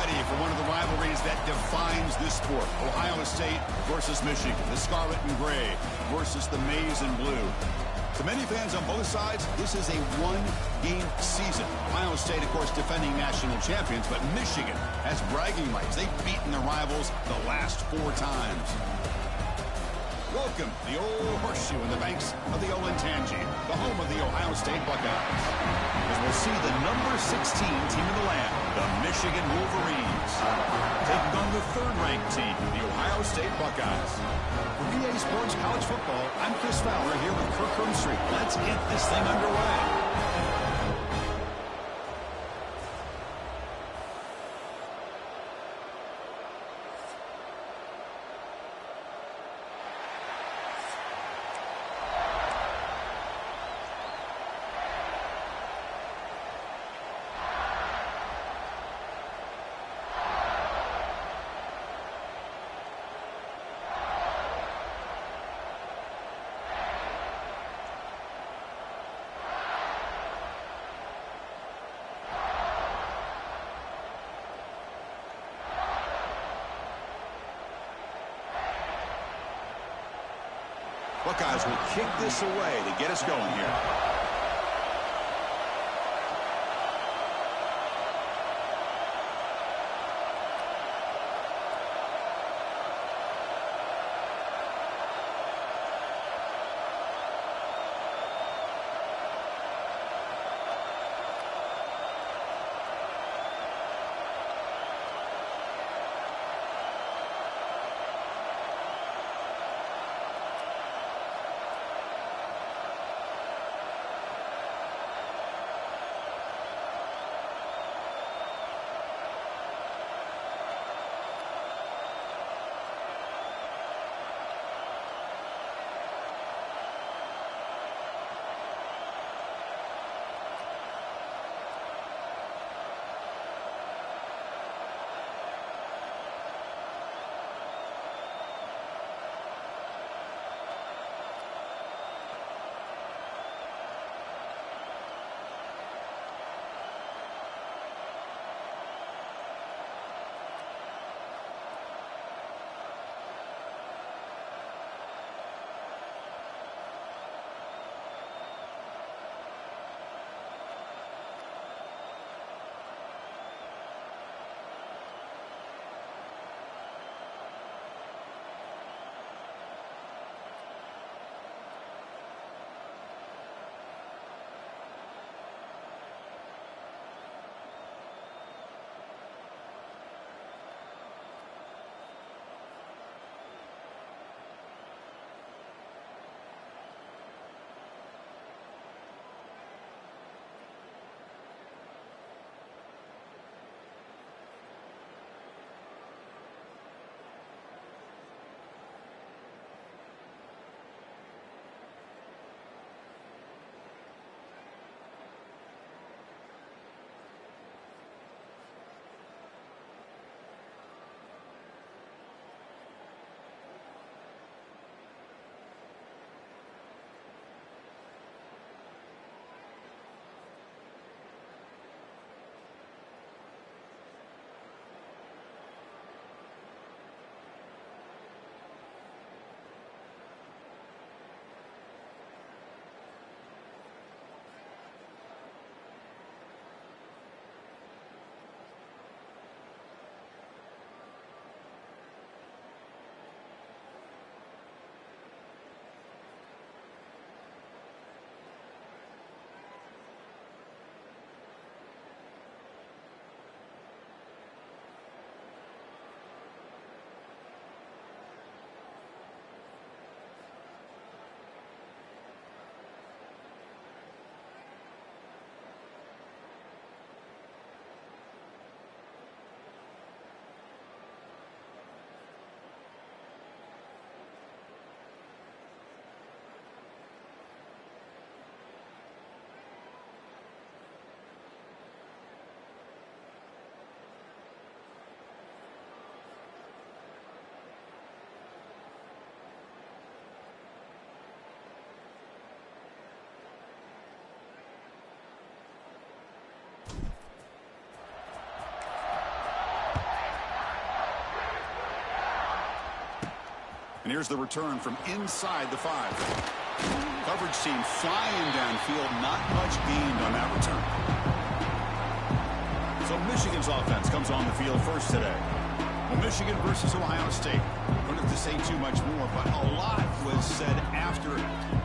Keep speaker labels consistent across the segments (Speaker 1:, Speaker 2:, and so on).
Speaker 1: ready for one of the rivalries that defines this sport. Ohio State versus Michigan. The scarlet and gray versus the maize and blue. To many fans on both sides, this is a one-game season. Ohio State, of course, defending national champions, but Michigan has bragging rights. They've beaten their rivals the last 4 times. Welcome to the old horseshoe in the banks of the Olentangy, the home of the Ohio State Buckeyes. As we'll see the number 16 team in the land, the Michigan Wolverines, taking on the third-ranked team, the Ohio State Buckeyes. For VA Sports College Football, I'm Chris Fowler here with Kirk Hermstreet. Let's get this thing underway. Buckeyes will kick this away to get us going here. And here's the return from inside the 5. Coverage team flying downfield. Not much gained on that return. So Michigan's offense comes on the field first today. Well, Michigan versus Ohio State. Don't have to say too much more, but a lot was said after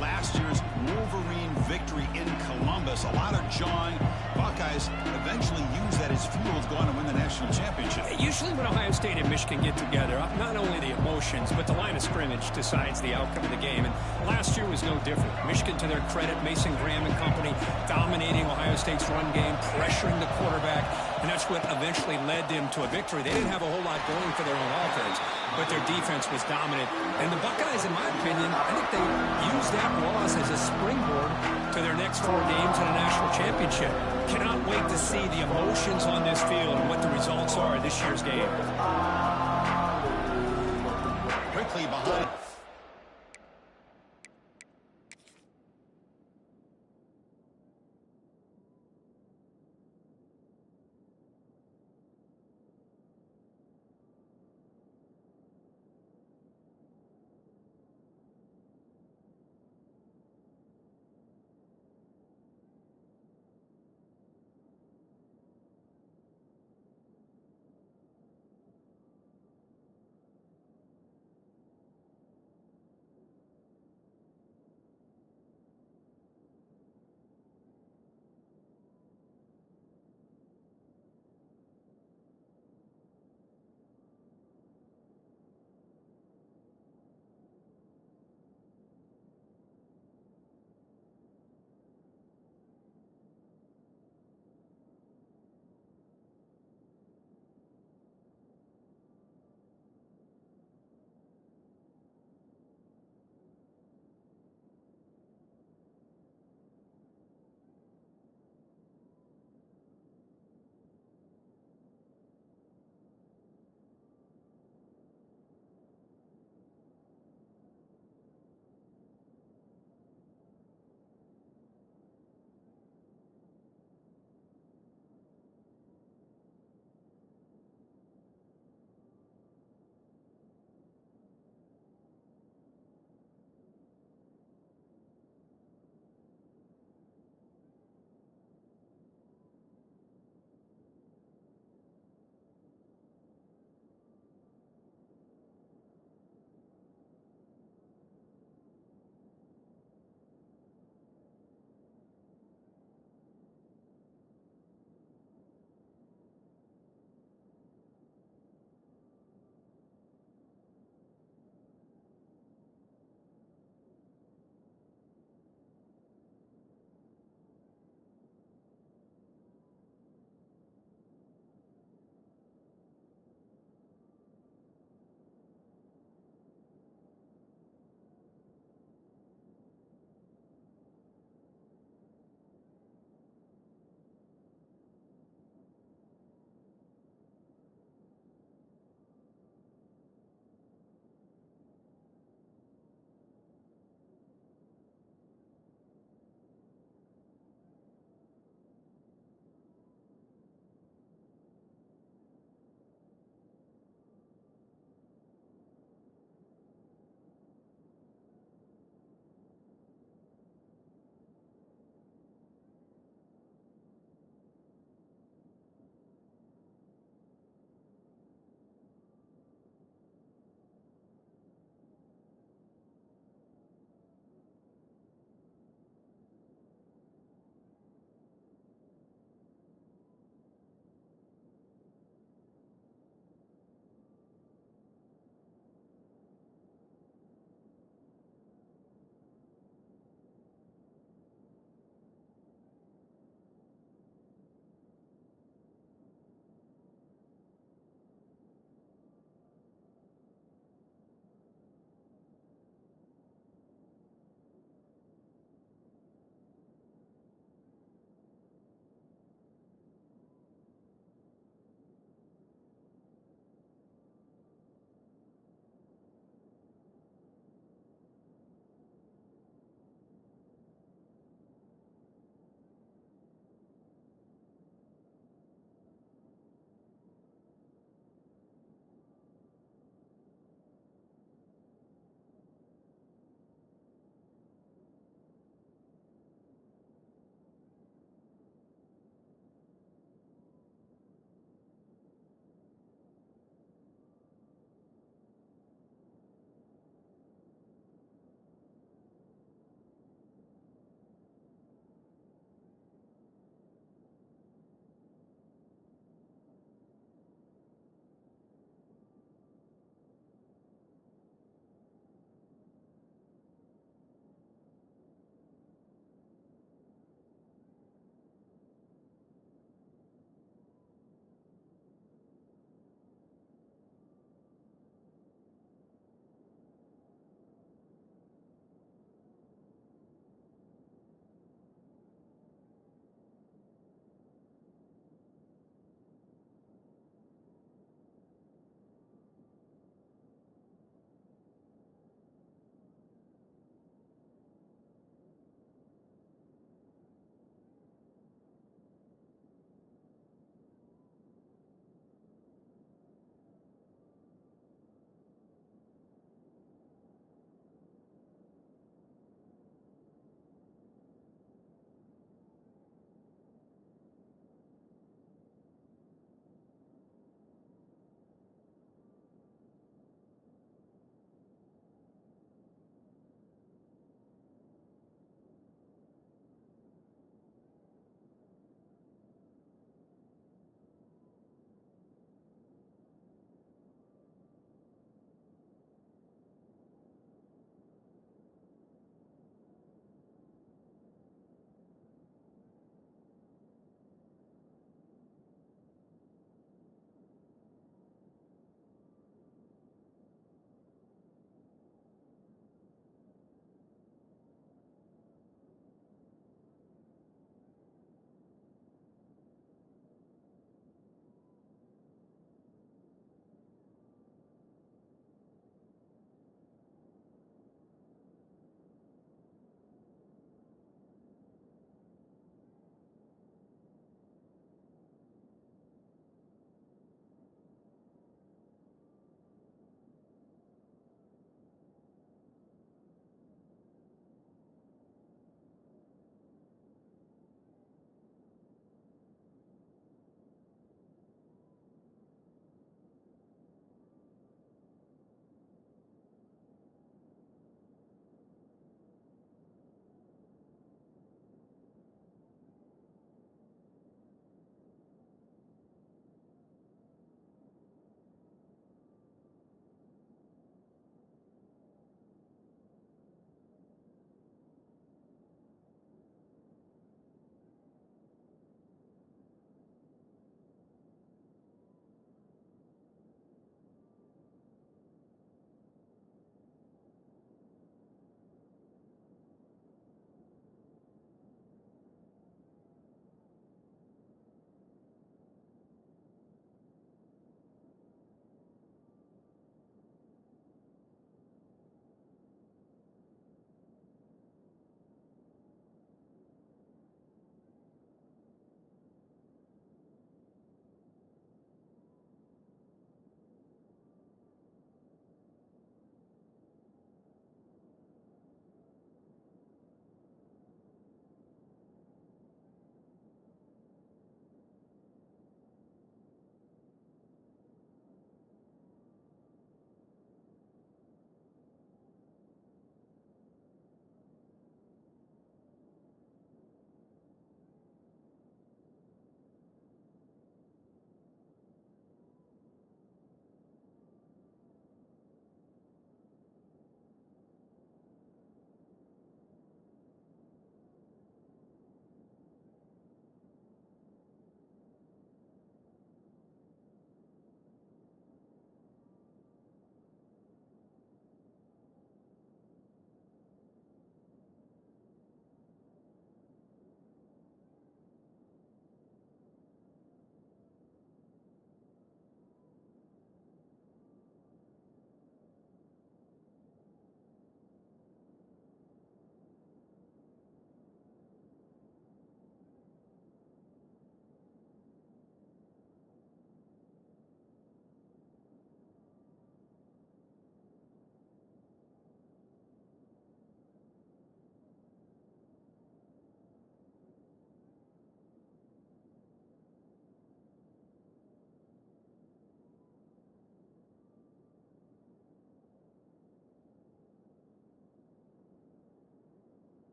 Speaker 1: last year's Wolverine victory in Columbus. A lot of jawing. Buckeyes eventually use that as fuel to go on and win the national championship.
Speaker 2: Usually when Ohio State and Michigan get together, not only the emotions, but the line of scrimmage decides the outcome of the game. And last year was no different. Michigan, to their credit, Mason Graham and company, dominating Ohio State's run game, pressuring the quarterback, and that's what eventually led them to a victory. They didn't have a whole lot going for their own offense, but their defense was dominant. And the Buckeyes, in my opinion, I think they used that loss as a springboard to their next 4 games in a national championship. Cannot wait to see the emotions on this field and what the results are of this year's game.
Speaker 1: Quickly behind.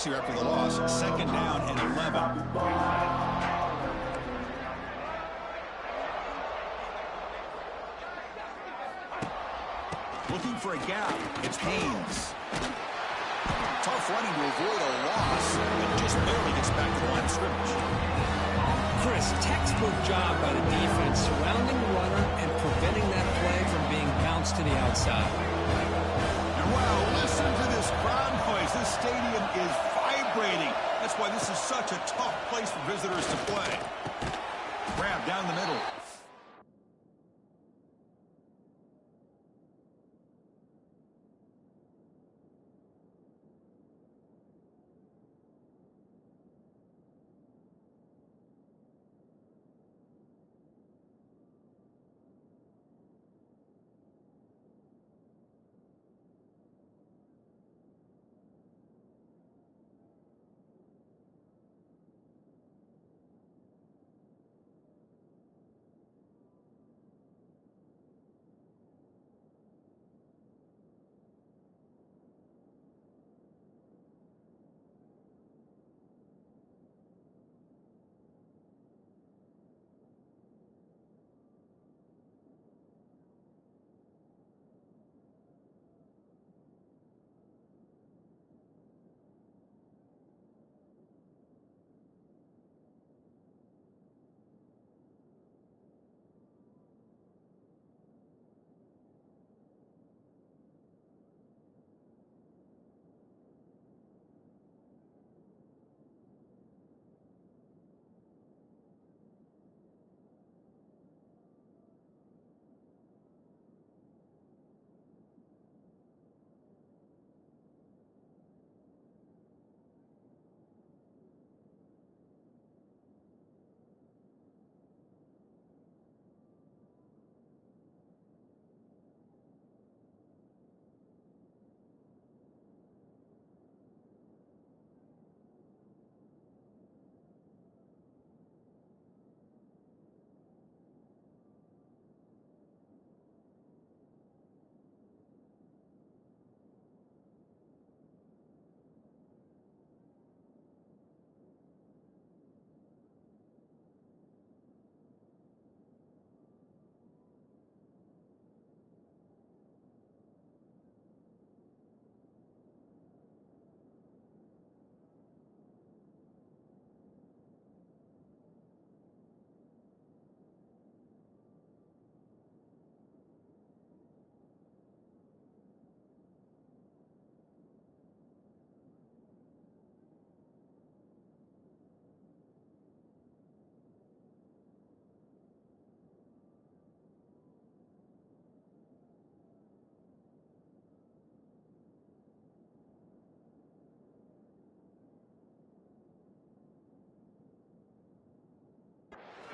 Speaker 1: 6 here after the loss. Second down and 11. Looking for a gap. It's Haynes. Tough running to avoid a loss, and just barely gets back to the line of scrimmage.
Speaker 2: Chris, textbook job by the defense surrounding the runner and preventing that play from being bounced to the outside.
Speaker 1: And wow, listen to this crowd noise. This stadium is vibrating. That's why this is such a tough place for visitors to play. Grab down the middle.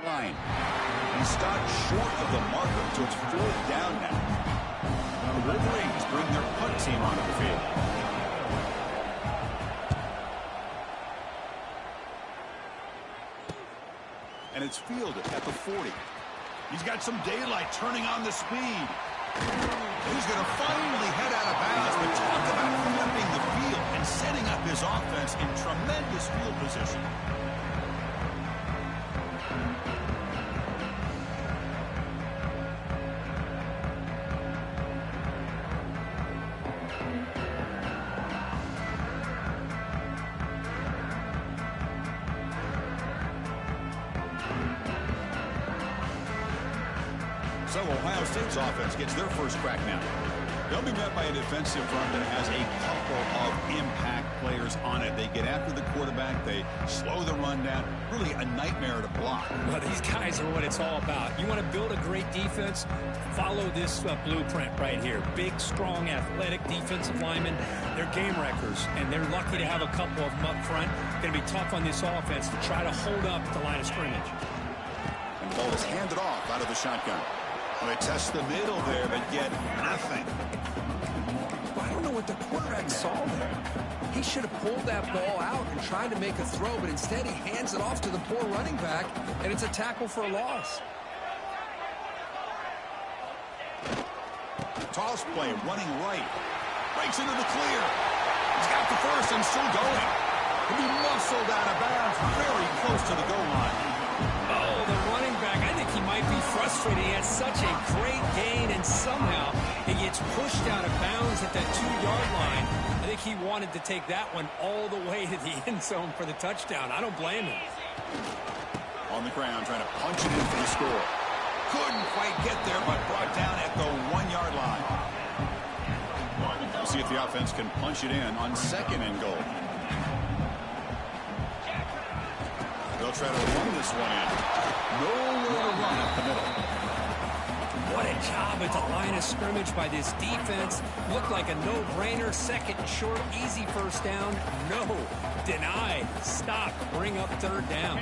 Speaker 1: Line. He stopped short of the marker, so it's 4th down now. The Wolverines bring their punt team onto the field. And it's fielded at the 40. He's got some daylight turning on the speed. He's going to finally head out of bounds, but talk about flipping the field and setting up his offense in tremendous field position. So Ohio State's offense gets their first crack now. They'll be met by a defensive front that has a couple of impact players on it. They get after the quarterback. They slow the run down. Really a nightmare to block.
Speaker 2: Well, these guys are what it's all about. You want to build a great defense? Follow this blueprint right here. Big, strong, athletic defensive linemen. They're game wreckers, and they're lucky to have a couple of them up front. Going to be tough on this offense to try to hold up at the line of scrimmage.
Speaker 1: And the ball is handed off out of the shotgun. Well, they test the middle there, but get nothing.
Speaker 3: I don't know what the quarterback saw there. He should have pulled that ball out and tried to make a throw, but instead he hands it off to the poor running back, and it's a tackle for a loss.
Speaker 1: Toss play, running right. Breaks into the clear. He's got the first and still going. whistled out of bounds very close to the goal line.
Speaker 2: Oh, the running back, I think he might be frustrated. He has such a great gain, and somehow he gets pushed out of bounds at that 2-yard line. I think he wanted to take that one all the way to the end zone for the touchdown. I don't blame him.
Speaker 1: On the ground, trying to punch it in for the score. Couldn't quite get there, but brought down at the 1-yard line. We'll see if the offense can punch it in on 2nd and goal. They'll try to run this one in. Nowhere to run up the middle.
Speaker 2: What a job at the line of scrimmage by this defense. Looked like a no-brainer. 2nd and short, easy 1st down. No. Denied. Stop. Bring up 3rd down.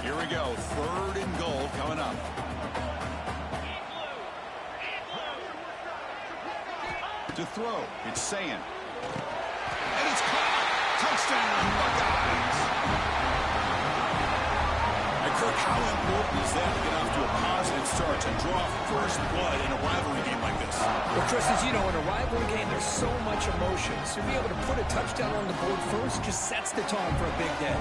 Speaker 1: Here we go. 3rd and goal coming up. To throw. It's Sayin. And it's caught. Touchdown, Buckeyes. And Kirk, how important is that to get off to a positive start to draw first blood in a rivalry game like this?
Speaker 2: Well, Chris, as you know, in a rivalry game, there's so much emotion. So to be able to put a touchdown on the board first just sets the tone for a big day.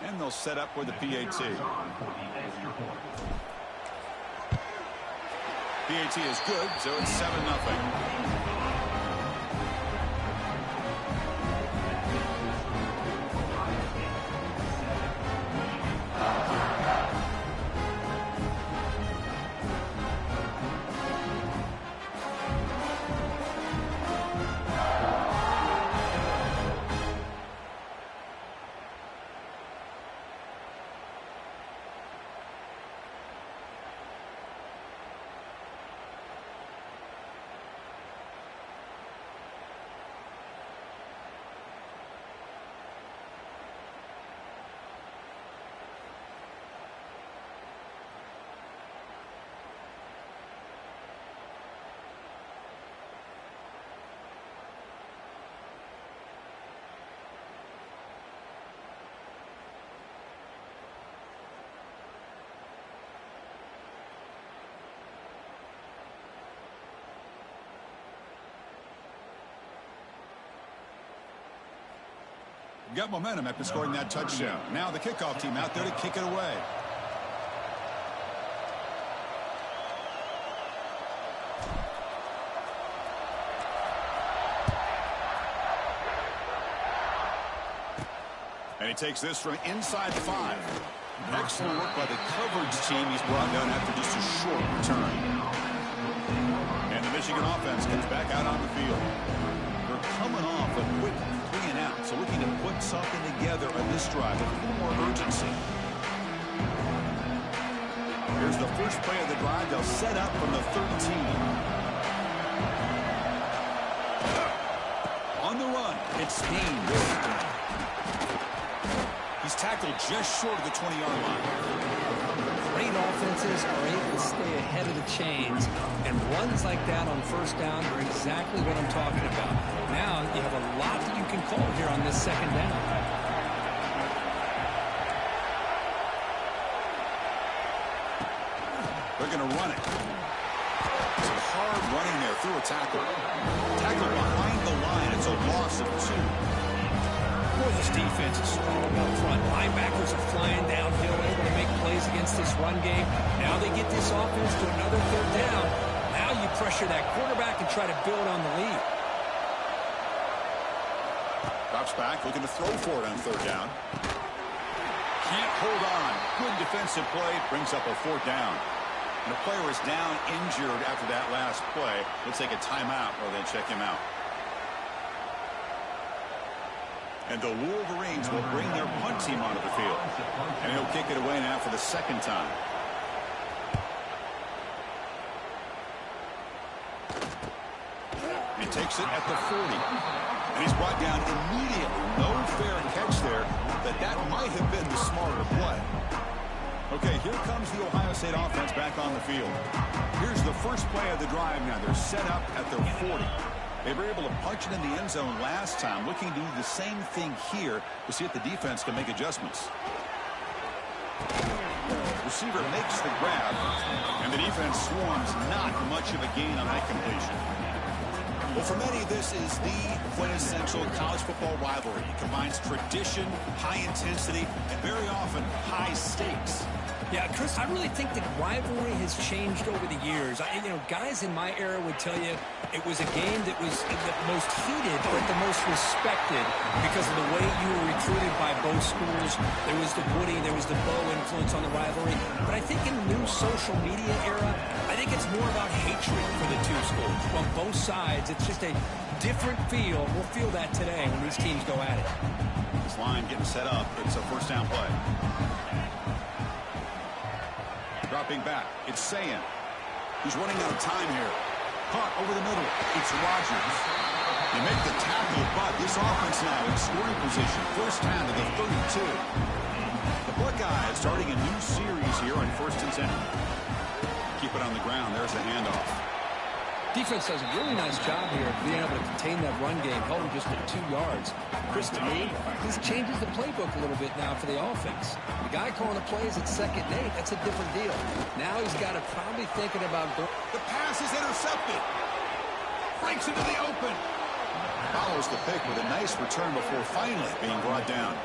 Speaker 1: And they'll set up with the PAT. PAT is good, so it's 7-0. Got momentum after scoring that touchdown. Now the kickoff team out there to kick it away. And he takes this from inside the 5. Excellent work by the coverage team. He's brought down after just a short return. And the Michigan offense comes back out on the field. They're coming off a quick 3-and-out, so looking to put something together on this drive with a little more urgency. Here's the first play of the drive. They'll set up from the 13. On the run, it's Steen. He's tackled just short of the 20-yard line.
Speaker 2: Great offenses are able to stay ahead of the chains, and runs like that on 1st down are exactly what I'm talking about. Now you have a lot that you can call here on this 2nd down.
Speaker 1: They're going to run it. Some hard running there through a tackle. Tackle behind the line. It's a loss of 2.
Speaker 2: Boy, this defense is strong up front. Linebackers are flying downhill, able to make plays against this run game. Now they get this offense to another 3rd down. Now you pressure that quarterback and try to build on the lead.
Speaker 1: Drops back, looking to throw for it on 3rd down. Can't hold on. Good defensive play. Brings up a 4th down. And the player is down injured after that last play. Let's take a timeout rather than check him out. And the Wolverines will bring their punt team onto the field. And he'll kick it away now for the 2nd time. He takes it at the 40. And he's brought down immediately. No fair catch there, but that might have been the smarter play. Okay, here comes the Ohio State offense back on the field. Here's the first play of the drive now. They're set up at their 40. They were able to punch it in the end zone last time. Looking to do the same thing here to see if the defense can make adjustments. Receiver makes the grab, and the defense swarms. Not much of a gain on that completion. Well, for many, this is the quintessential college football rivalry. It combines tradition, high intensity, and very often high stakes.
Speaker 2: Yeah, Chris, I really think the rivalry has changed over the years. Guys in my era would tell you it was a game that was the most heated but the most respected because of the way you were recruited by both schools. There was the Woody, there was the Bo influence on the rivalry. But I think in the new social media era, I think it's more about hatred for the two schools. On both sides, it's just a different feel. We'll feel that today when these teams go at it.
Speaker 1: This line getting set up. It's a first down play. Dropping back, it's Sayan. He's running out of time here. Caught over the middle. It's Rodgers. They make the tackle, but this offense now in scoring position. First down to the 32. The Buckeyes starting a new series here on 1st and 10. Keep it on the ground. There's the handoff.
Speaker 2: Defense does a really nice job here of being able to contain that run game, held him just at 2 yards. Chris, to me, this changes the playbook a little bit now for the offense. The guy calling the plays at 2nd and 8, that's a different deal. Now he's got to probably thinking about...
Speaker 1: The pass is intercepted. Breaks into the open. Follows the pick with a nice return before finally being brought down.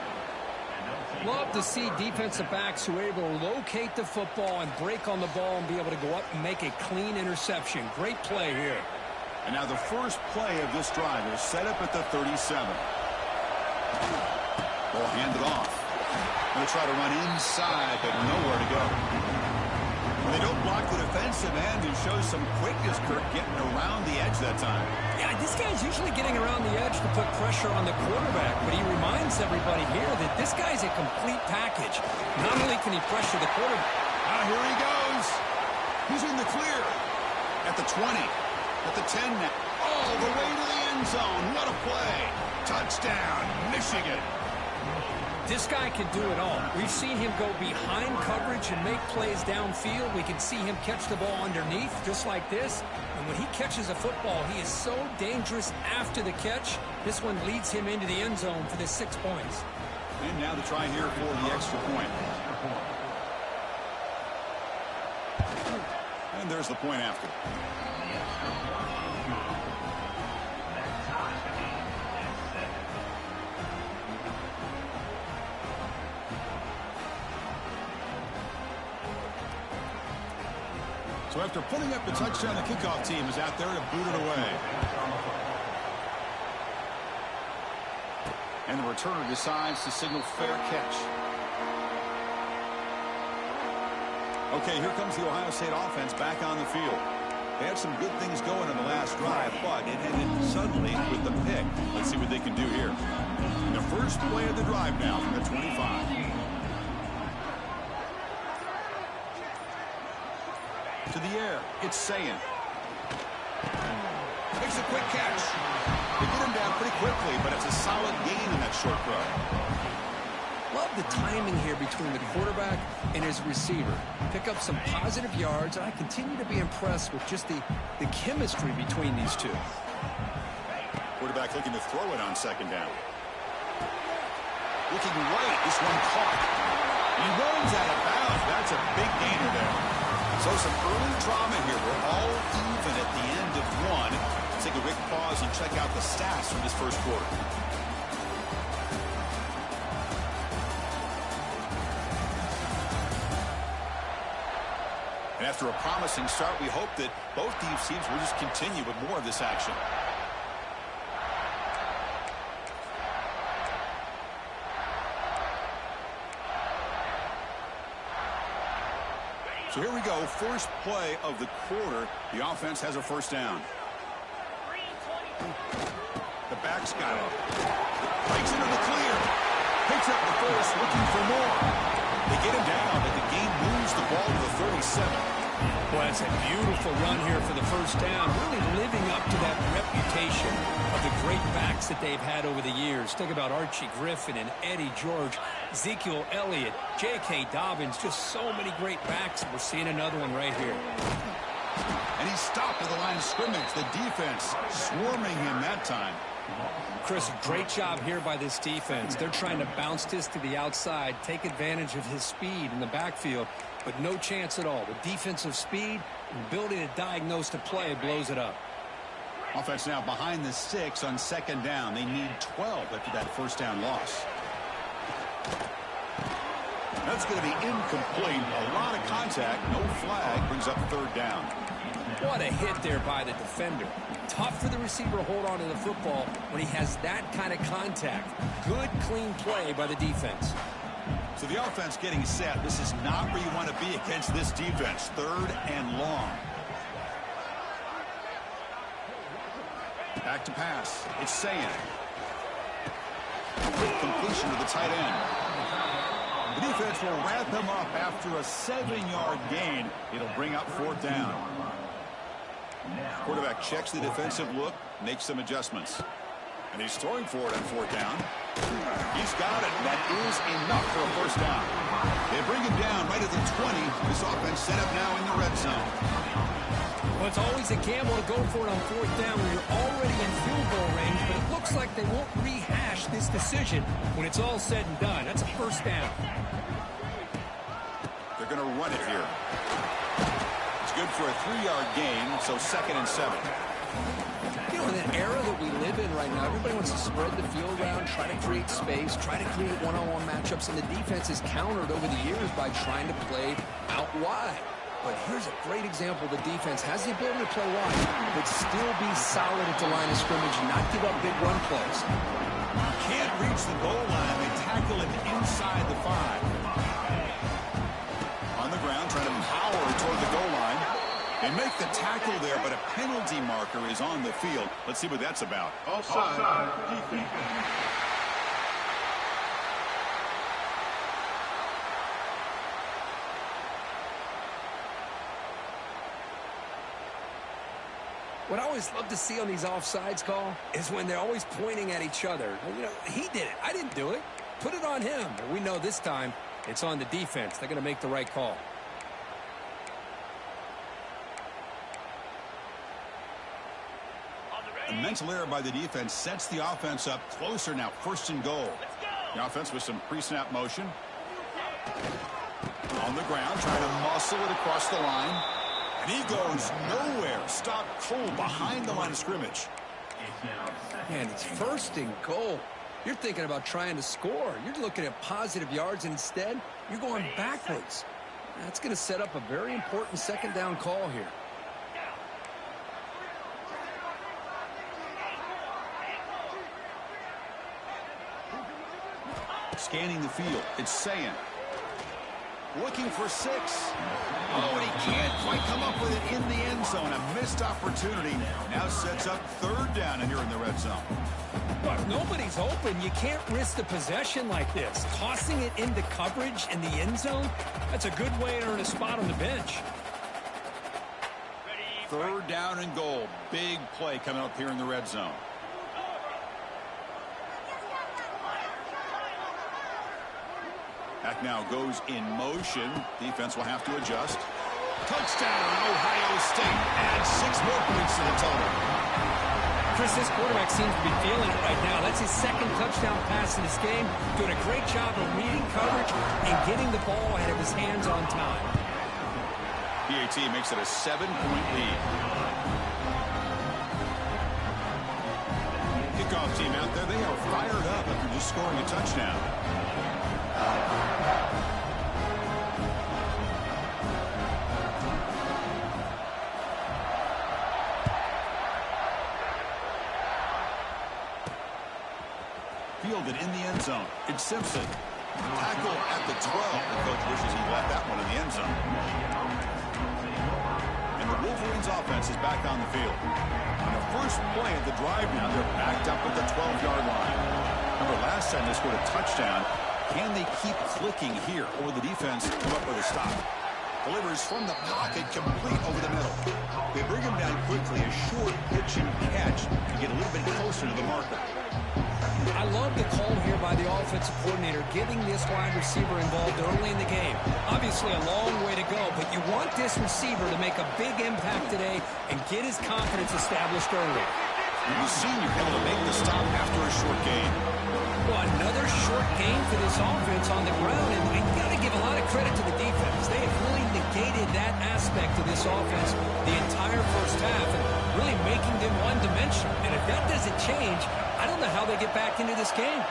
Speaker 2: Love to see defensive backs who are able to locate the football and break on the ball and be able to go up and make a clean interception. Great play here.
Speaker 1: And now the first play of this drive is set up at the 37. Ball handed off. Going to try to run inside, but nowhere to go. When they don't block the defensive end, it shows some quickness, Kirk, getting around the edge that time.
Speaker 2: Yeah, this guy's usually getting around the edge to put pressure on the quarterback, but he reminds everybody here that this guy's a complete package. Not only can he pressure the quarterback.
Speaker 1: Here he goes. He's in the clear. At the 20. At the 10 now. All the way to the end zone. What a play. Touchdown, Michigan.
Speaker 2: This guy can do it all. We've seen him go behind coverage and make plays downfield. We can see him catch the ball underneath, just like this. And when he catches a football, he is so dangerous after the catch. This one leads him into the end zone for the 6 points.
Speaker 1: And now the try here for the extra point. And there's the point after. So after putting up the touchdown, the kickoff team is out there to boot it away. And the returner decides to signal fair catch. Okay, here comes the Ohio State offense back on the field. They had some good things going in the last drive, but it ended suddenly with the pick. Let's see what they can do here. And the first play of the drive now from the 25. To the air, it's Sayan. Makes a quick catch. They get him down pretty quickly, but it's a solid gain in that short throw.
Speaker 3: Love the timing here between the quarterback and his receiver. Pick up some positive yards, and I continue to be impressed with just the chemistry between these two.
Speaker 1: Quarterback looking to throw it on 2nd down. Looking right, this one caught. He runs out of bounds. That's a big gainer there. So some early drama here. We're all even at the end of one. Let's take a quick pause and check out the stats from this first quarter. And after a promising start, we hope that both these teams will just continue with more of this action. So here we go, first play of the quarter. The offense has a first down. The back's got it. Breaks into the clear. Picks up the first, looking for more. They get him down, but the game moves the ball to the 37.
Speaker 2: Well, it's a beautiful run here for the first down, really living up to that reputation of the great backs that they've had over the years. Think about Archie Griffin and Eddie George, Ezekiel Elliott, J.K. Dobbins, just so many great backs, and we're seeing another one right here.
Speaker 1: And he stopped at the line of scrimmage. The defense swarming him that time.
Speaker 2: Chris, great job here by this defense. They're trying to bounce this to the outside, take advantage of his speed in the backfield, but no chance at all. The defensive speed and ability to diagnose the play blows it up.
Speaker 1: Offense now behind the 6 on second down. They need 12 after that first down loss. That's going to be incomplete. A lot of contact. No flag. Brings up third down.
Speaker 2: What a hit there by the defender. Tough for the receiver to hold on to the football when he has that kind of contact. Good, clean play by the defense.
Speaker 1: So the offense getting set. This is not where you want to be against this defense. Third and long. Back to pass. It's Sayan. Completion to the tight end. The defense will wrap him up after a 7-yard gain. It'll bring up fourth down. Quarterback checks the defensive look, makes some adjustments. And he's throwing for it on fourth down. He's got it. That is enough for a first down. They bring him down right at the 20. This offense set up now in the red zone.
Speaker 2: Well, it's always a gamble to go for it on fourth down when you're already in field goal range, but it looks like they won't rehash this decision when it's all said and done. That's a first down.
Speaker 1: They're going to run it here. It's good for a 3-yard gain, so second and 7.
Speaker 3: You know, in an era that we live in right now, everybody wants to spread the field around, try to create space, try to create one-on-one matchups, and the defense is countered over the years by trying to play out wide. But here's a great example. The defense has the ability to play wide, but still be solid at the line of scrimmage and not give up big run plays.
Speaker 1: Can't reach the goal line. They tackle him inside the 5. On the ground, trying to power toward the goal line. They make the tackle there, but a penalty marker is on the field. Let's see what that's about.
Speaker 4: Offside. Defense.
Speaker 3: What I always love to see on these offsides call is when they're always pointing at each other. You know, he did it. I didn't do it. Put it on him. But we know this time it's on the defense. They're going to make the right call.
Speaker 1: A mental error by the defense sets the offense up closer now. First and goal. The offense with some pre-snap motion. On the ground, trying to muscle it across the line. And he goes nowhere. Stop cold behind the line of scrimmage.
Speaker 3: Man, it's first and goal. You're thinking about trying to score. You're looking at positive yards, and instead, you're going backwards. That's going to set up a very important second down call here.
Speaker 1: Scanning the field. It's Sayan. Looking for 6. Oh, and he can't quite come up with it in the end zone. A missed opportunity. Now sets up third down, and you're in the red zone.
Speaker 2: Look, nobody's open. You can't risk the possession like this. Tossing it into coverage in the end zone, that's a good way to earn a spot on the bench.
Speaker 1: Third down and goal. Big play coming up here in the red zone. Back now goes in motion. Defense will have to adjust. Touchdown, Ohio State. Adds 6 more points to the total.
Speaker 2: Chris, this quarterback seems to be feeling it right now. That's his second touchdown pass in this game. Doing a great job of reading coverage and getting the ball ahead of his hands on time.
Speaker 1: PAT makes it a 7-point lead. Kickoff team out there. They are fired up after just scoring a touchdown. Fielded in the end zone. It's Simpson. Tackle at the 12. The coach wishes he left that one in the end zone. And the Wolverines offense is back on the field. On the first play of the drive now, they're backed up at the 12-yard line. Remember, last time they scored a touchdown. Can they keep clicking here, or will the defense come up with a stop? Delivers from the pocket, complete over the middle. They bring him down quickly, a short pitch and catch to get a little bit closer to the marker.
Speaker 2: I love the call here by the offensive coordinator, getting this wide receiver involved early in the game. Obviously a long way to go, but you want this receiver to make a big impact today and get his confidence established early.
Speaker 1: You've seen you're able to make the stop after a short gain.
Speaker 2: Well, another short gain for this offense on the ground, and we got to give a lot of credit to the defense. They have really negated that aspect of this offense the entire first half, and really making them one-dimensional. And if that doesn't change, I don't know how they get back into this game.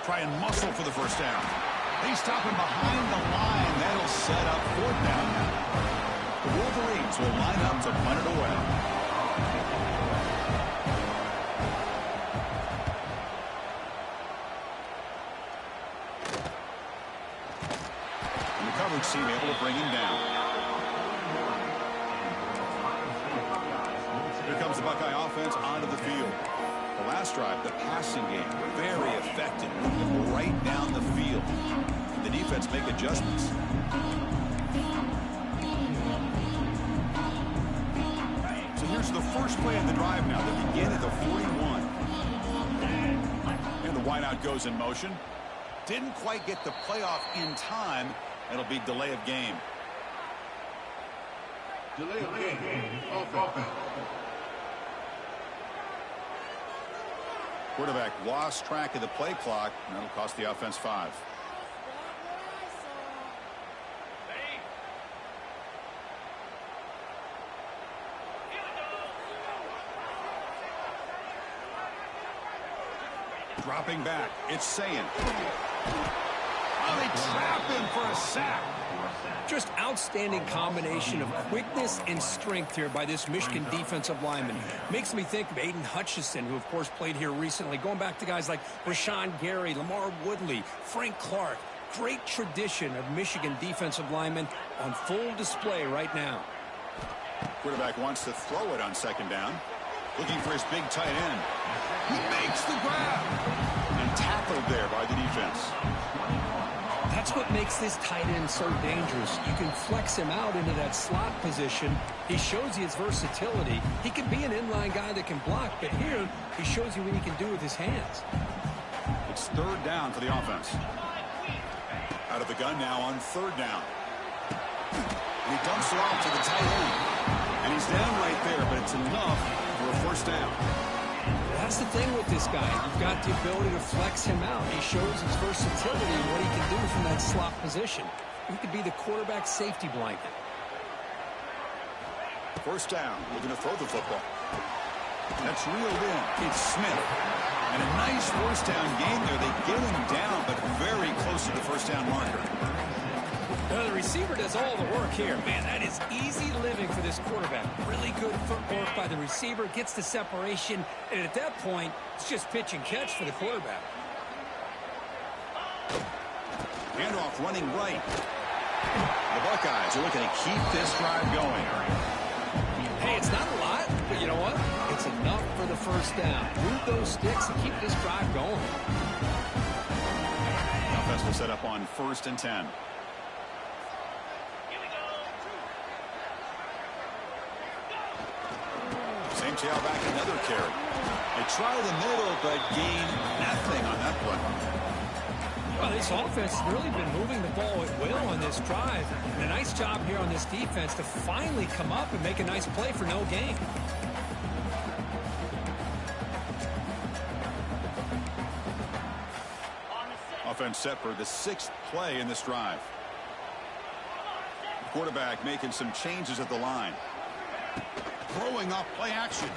Speaker 1: Try and muscle for the first down. They stop him behind the line. That'll set up fourth down now. The Wolverines will line up to punt it away. And the coverage team able to bring him down. Here comes the Buckeye offense onto the field. The last drive, the passing game, very effective, moving right down the field. The defense make adjustments. So here's the first play of the drive now. They begin at the 41. And the wideout goes in motion. Didn't quite get the playoff in time. It'll be delay of game.
Speaker 4: Delay of game. Offense.
Speaker 1: Quarterback lost track of the play clock, and that'll cost the offense 5. Dropping back, it's Sayin. Oh, they trap him for a sack.
Speaker 2: Just outstanding combination of quickness and strength here by this Michigan defensive lineman. Makes me think of Aiden Hutchinson, who, of course, played here recently. Going back to guys like Rashawn Gary, Lamar Woodley, Frank Clark. Great tradition of Michigan defensive linemen on full display right now.
Speaker 1: Quarterback wants to throw it on second down. Looking for his big tight end. He makes the grab. And tackled there by the defense.
Speaker 2: That's what makes this tight end so dangerous. You can flex him out into that slot position. He shows you his versatility. He can be an inline guy that can block, but here he shows you what he can do with his hands.
Speaker 1: It's third down for the offense. Out of the gun now on third down. And he dumps it off to the tight end. And he's down right there, but it's enough for a first down.
Speaker 2: That's the thing with this guy. You've got the ability to flex him out. He shows his versatility and what he can do from that slot position. He could be the quarterback's safety blanket.
Speaker 1: First down. Looking to throw the football. That's reeled in. It's Smith. And a nice first down gain there. They get him down, but very close to the first down marker.
Speaker 2: The receiver does all the work here. Man, that is easy living for this quarterback. Really good footwork by the receiver. Gets the separation. And at that point, it's just pitch and catch for the quarterback.
Speaker 1: Handoff running right. The Buckeyes are looking to keep this drive going.
Speaker 2: Hey, it's not a lot, but you know what? It's enough for the first down. Move those sticks and keep this drive going.
Speaker 1: The offense will set up on 1st and 10. Same tailback, another carry. They try the middle, but gain nothing on that play.
Speaker 2: Well, this offense has really been moving the ball at will on this drive. And a nice job here on this defense to finally come up and make a nice play for no gain.
Speaker 1: Offense set for the 6th play in this drive. Quarterback making some changes at the line. Throwing off play action.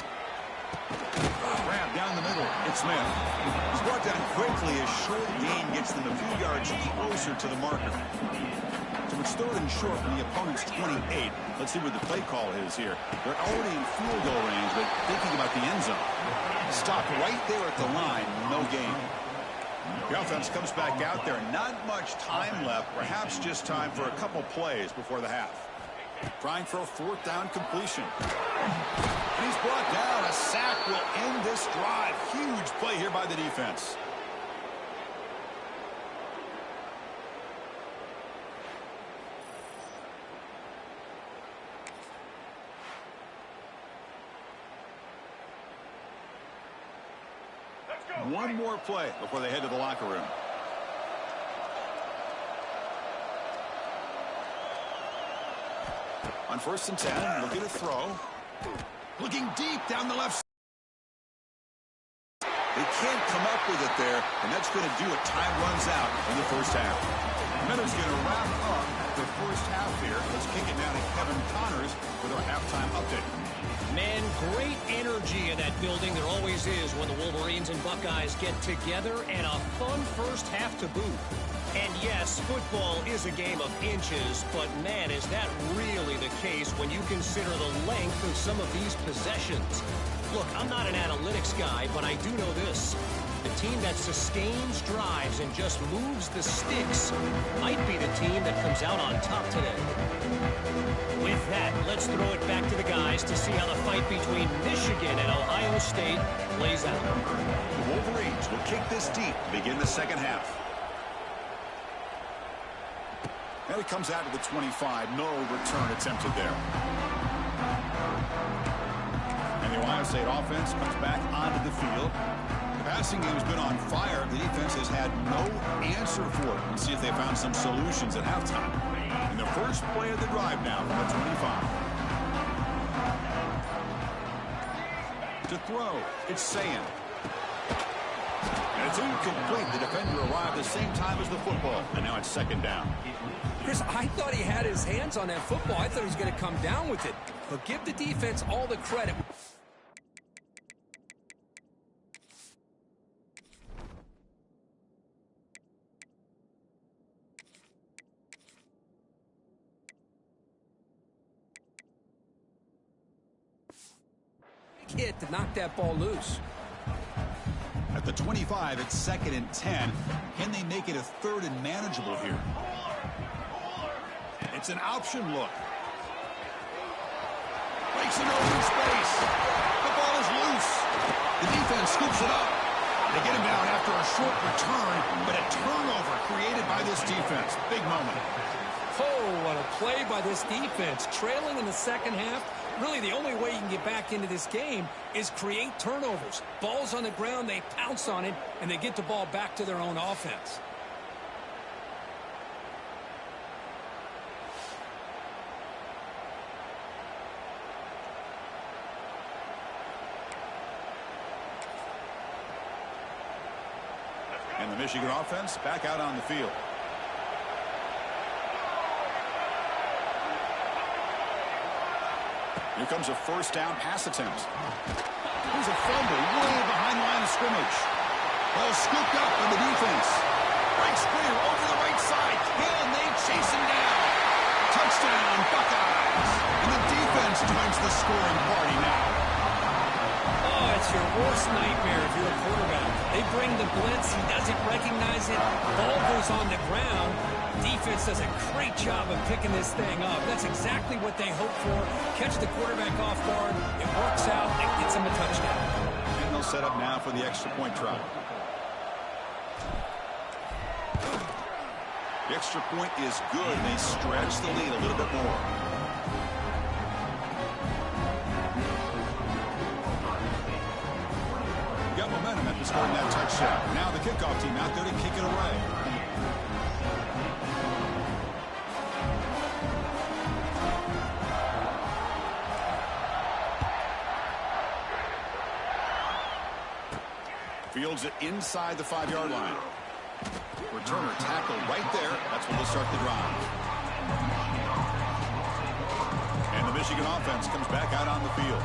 Speaker 1: Grab down the middle. It's Smith. He's brought down quickly. A short gain gets them a few yards closer to the marker. So it's 3rd and short from the opponent's 28. Let's see what the play call is here. They're already in field goal range, but thinking about the end zone. Stopped right there at the line. No gain. The offense comes back out there. Not much time left. Perhaps just time for a couple plays before the half. Trying for a 4th down completion. And he's brought down. A sack will end this drive. Huge play here by the defense. One more play before they head to the locker room. On 1st and 10, looking to throw. Looking deep down the left side. They can't come up with it there, and that's going to do it. Time runs out in the first half. Miller's going to wrap up the first half here. Let's kick it down to Kevin Connors with our halftime update.
Speaker 5: Man, great energy in that building. There always is when the Wolverines and Buckeyes get together, and a fun first half to boot. And yes, football is a game of inches, but man, is that really the case when you consider the length of some of these possessions. Look, I'm not an analytics guy, but I do know this. The team that sustains drives and just moves the sticks might be the team that comes out on top today. With that, let's throw it back to the guys to see how the fight between Michigan and Ohio State plays out.
Speaker 1: The Wolverines will kick this deep to begin the second half. And it comes out to the 25. No return attempted there. And the Ohio State offense comes back onto the field. The passing game has been on fire. The defense has had no answer for it. Let's see if they found some solutions at halftime. And the first play of the drive now from the 25. To throw, it's Sayin. And it's incomplete. The defender arrived the same time as the football. And now it's second down.
Speaker 3: Chris, I thought he had his hands on that football. I thought he was going to come down with it. But give the defense all the credit. Hit to knock that ball loose.
Speaker 1: At the 25, it's 2nd and 10. Can they make it a 3rd and manageable here? It's an option look. Breaks an open space. The ball is loose. The defense scoops it up. They get him down after a short return, but a turnover created by this defense. Big moment.
Speaker 3: Oh, what a play by this defense. Trailing in the second half. Really, the only way you can get back into this game is create turnovers. Ball's on the ground, they pounce on it, and they get the ball back to their own offense.
Speaker 1: And the Michigan offense back out on the field. Here comes a first down pass attempt. Here's a fumble way behind the line of scrimmage. Ball scooped up on the defense. Breaks clear over the right side. Hill and they chase him down. Touchdown, Buckeyes. And the defense joins the scoring party now.
Speaker 3: Oh, it's your worst nightmare if you're a quarterback. They bring the blitz. He doesn't recognize it. Ball goes on the ground. Defense does a great job of picking this thing up. That's exactly what they hope for. Catch the quarterback off guard. It works out. It gets him a touchdown.
Speaker 1: And they'll set up now for the extra point try. The extra point is good. They stretch the lead a little bit more. Got momentum after scoring that touchdown. Now the kickoff team out there to kick it away. Fields it inside the 5-yard line. Returner tackle right there. That's where they'll start the drive. And the Michigan offense comes back out on the field.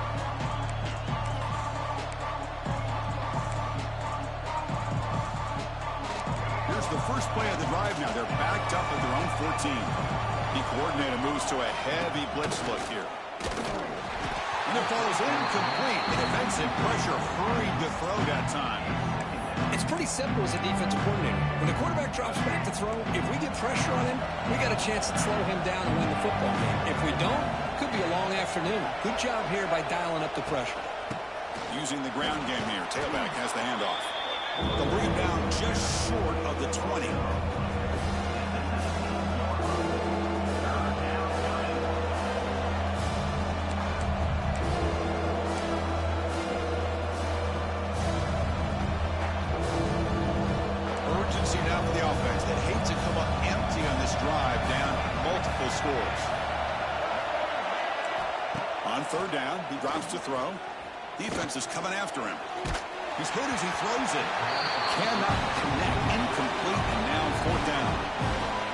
Speaker 1: Here's the first play of the drive now. They're backed up at their own 14. The coordinator moves to a heavy blitz look here. And the ball is incomplete. The defensive pressure hurried the throw that time.
Speaker 3: It's pretty simple as a defensive coordinator. When the quarterback drops back to throw, if we get pressure on him, we got a chance to slow him down and win the football game. If we don't, could be a long afternoon. Good job here by dialing up the pressure.
Speaker 1: Using the ground game here. Tailback has the handoff. They'll bring him down just short of the 20. drive down multiple scores. On third down, he drops to throw. Defense is coming after him. He's hit as he throws it. Cannot connect. Incomplete, and now fourth down.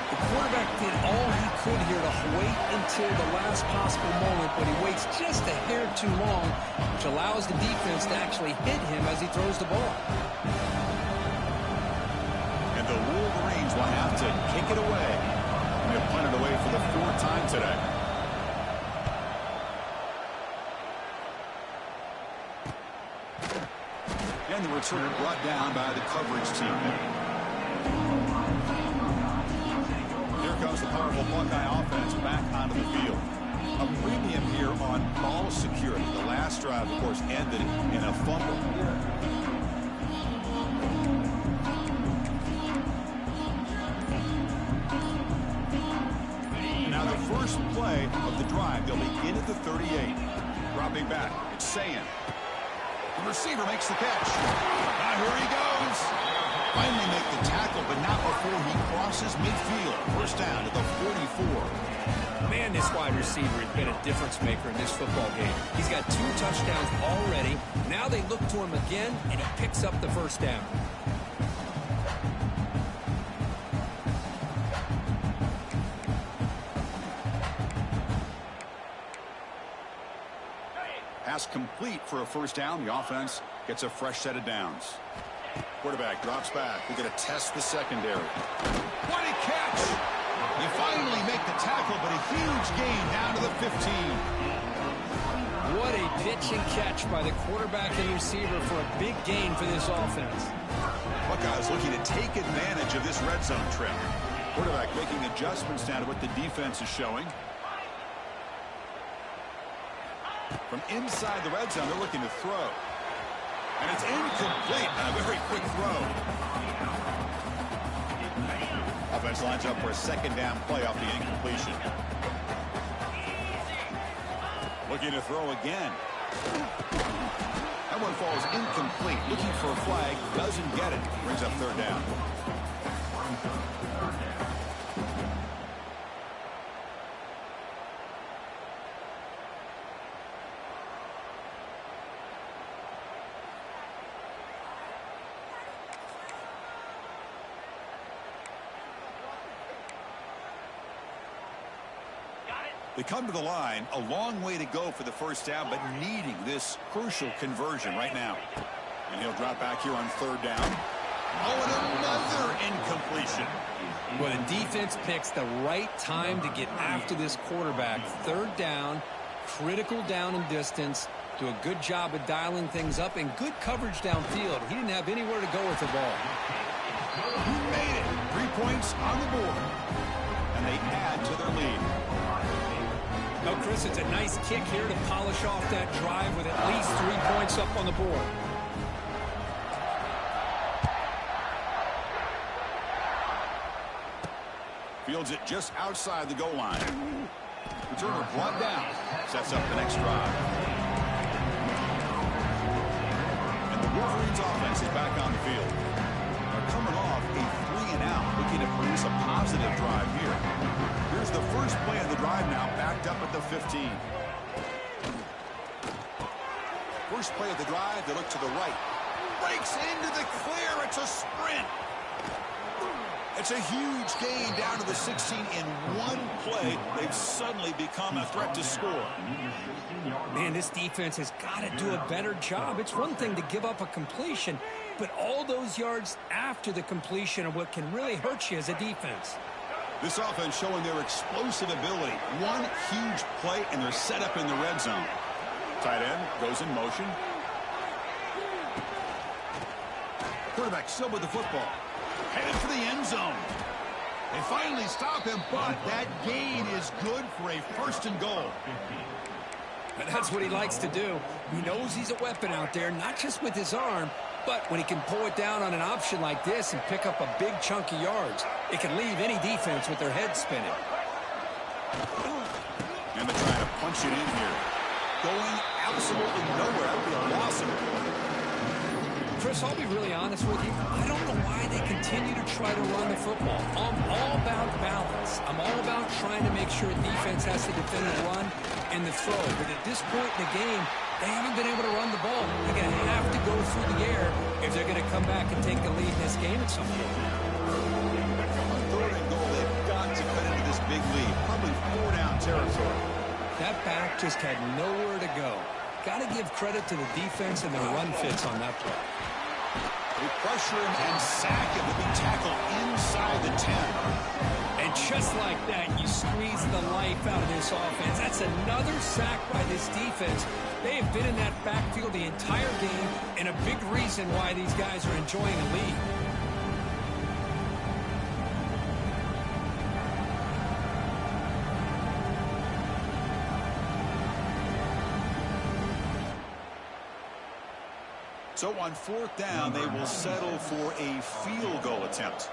Speaker 3: The quarterback did all he could here to wait until the last possible moment, but he waits just a hair too long, which allows the defense to actually hit him as he throws the ball.
Speaker 1: And the Wolverines will have to kick it away. They'll punt it away for the fourth time today. And the return brought down by the coverage team. Here comes the powerful Buckeye offense back onto the field. A premium here on ball security. The last drive, of course, ended in a fumble. Now the first play of the drive, they'll begin at the 38. Dropping back, it's Sayan. The receiver makes the catch. Now here he goes. Finally make the tackle, but not before he crosses midfield. First down at the 44.
Speaker 3: Man, this wide receiver has been a difference maker in this football game. He's got 2 touchdowns already. Now they look to him again, and he picks up the first down.
Speaker 1: Pass complete for a first down. The offense gets a fresh set of downs. Quarterback drops back. We're going to test the secondary. What a catch! You finally make the tackle, but a huge gain down to the 15.
Speaker 3: What a pitch and catch by the quarterback and receiver for a big gain for this offense.
Speaker 1: Buckeyes looking to take advantage of this red zone trip. Quarterback making adjustments now to what the defense is showing. From inside the red zone, they're looking to throw. And it's incomplete on a very quick throw. Offense lines up for a second down play off the incompletion. Looking to throw again. That one falls incomplete. Looking for a flag. Doesn't get it. Brings up third down. They come to the line, a long way to go for the first down, but needing this crucial conversion right now. And he'll drop back here on third down. Oh, and another incompletion.
Speaker 3: Well, the defense picks the right time to get after this quarterback. Third down, critical down and distance. Do a good job of dialing things up and good coverage downfield. He didn't have anywhere to go with the ball.
Speaker 1: Made it. 3 points on the board. And they add to their lead.
Speaker 2: No, Chris, it's a nice kick here to polish off that drive with at least 3 points up on the board.
Speaker 1: Fields it just outside the goal line. Returner brought down. Sets up the next drive. And the Wolverines offense is back on the field. They're coming off a 3-and-out, looking to produce a positive drive here. Here's the first play of the drive now, backed up at the 15. First play of the drive, they look to the right. Breaks into the clear. It's a sprint. It's a huge gain down to the 16 in one play. They've suddenly become a threat to score.
Speaker 3: Man, this defense has got to do a better job. It's one thing to give up a completion, but all those yards after the completion are what can really hurt you as a defense.
Speaker 1: This offense showing their explosive ability. One huge play, and they're set up in the red zone. Tight end goes in motion. Quarterback still with the football. Headed for the end zone. They finally stop him, but that gain is good for a first and goal.
Speaker 3: And that's what he likes to do. He knows he's a weapon out there, not just with his arm, but when he can pull it down on an option like this and pick up a big chunk of yards, it can leave any defense with their head spinning.
Speaker 1: And they're trying to punch it in here. Going absolutely nowhere. That would be a loss of it.
Speaker 2: Chris, I'll be really honest with you. I don't know why they continue to try to run the football. I'm all about balance. I'm all about trying to make sure defense has to defend the run and the throw. But at this point in the game, they haven't been able to run the ball. They're going to have to go through the air if they're going to come back and take the lead in this game at some point.
Speaker 1: On third and goal, they've got to cut into this big lead. Probably 4-down territory.
Speaker 2: That back just had nowhere to go. Got to give credit to the defense and their run fits on that play.
Speaker 1: They pressure him and sack him to be tackled inside the 10.
Speaker 2: And just like that, you squeeze the life out of this offense. That's another sack by this defense. They have been in that backfield the entire game, and a big reason why these guys are enjoying a lead.
Speaker 1: So on fourth down, they will settle for a field goal attempt.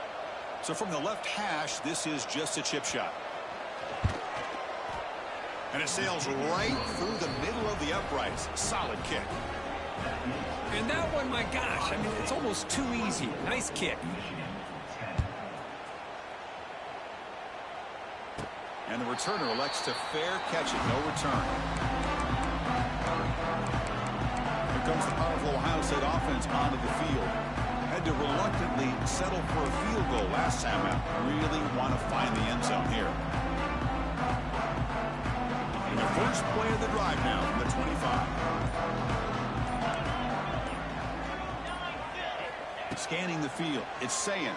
Speaker 1: So from the left hash, this is just a chip shot. And it sails right through the middle of the uprights. Solid kick.
Speaker 2: And that one, my gosh, I mean, it's almost too easy. Nice kick.
Speaker 1: And the returner elects to fair catch it. No return. Here comes the powerful Ohio State offense onto the field. Had to reluctantly settle for a field goal last time out. Really want to find the end zone here. And the first play of the drive now from the 25. Scanning the field. It's Sayin.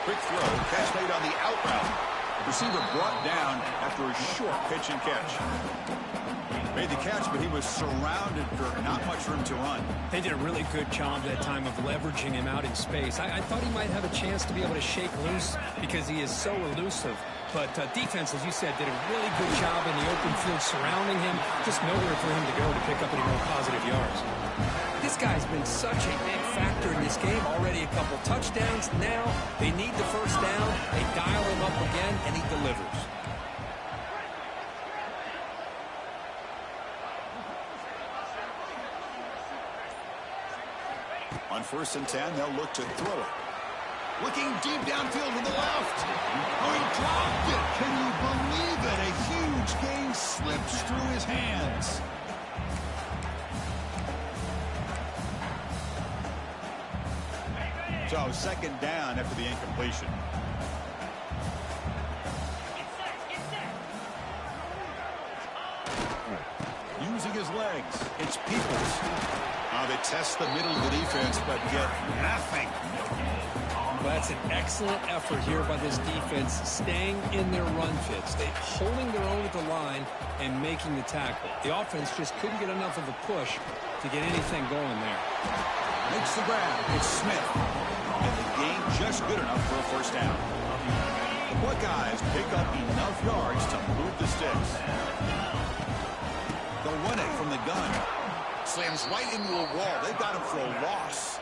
Speaker 1: Quick throw. Catch made on the out route. Receiver brought down after a short pitch and catch. Made the catch, but he was surrounded for not much room to run.
Speaker 2: They did a really good job that time of leveraging him out in space. I thought he might have a chance to be able to shake loose because he is so elusive. But defense, as you said, did a really good job in the open field surrounding him. Just nowhere for him to go to pick up any more positive yards. This guy's been such a big factor in this game. Already a couple touchdowns. Now they need the first down. They dial him up again, and he delivers.
Speaker 1: On 1st and 10, they'll look to throw it. Looking deep downfield to the left. Oh, he dropped it. Can you believe it? A huge gain slips through his hands. So, second down after the incompletion. Using his legs, it's Peoples. They test the middle of the defense, but get nothing.
Speaker 2: Well, that's an excellent effort here by this defense, staying in their run fits. They're holding their own at the line and making the tackle. The offense just couldn't get enough of a push to get anything going there.
Speaker 1: Makes the grab. It's Smith. And the gain just good enough for a first down. The Buckeyes pick up enough yards to move the sticks. They'll run it from the gun. Slams right into a wall. They've got him for a loss.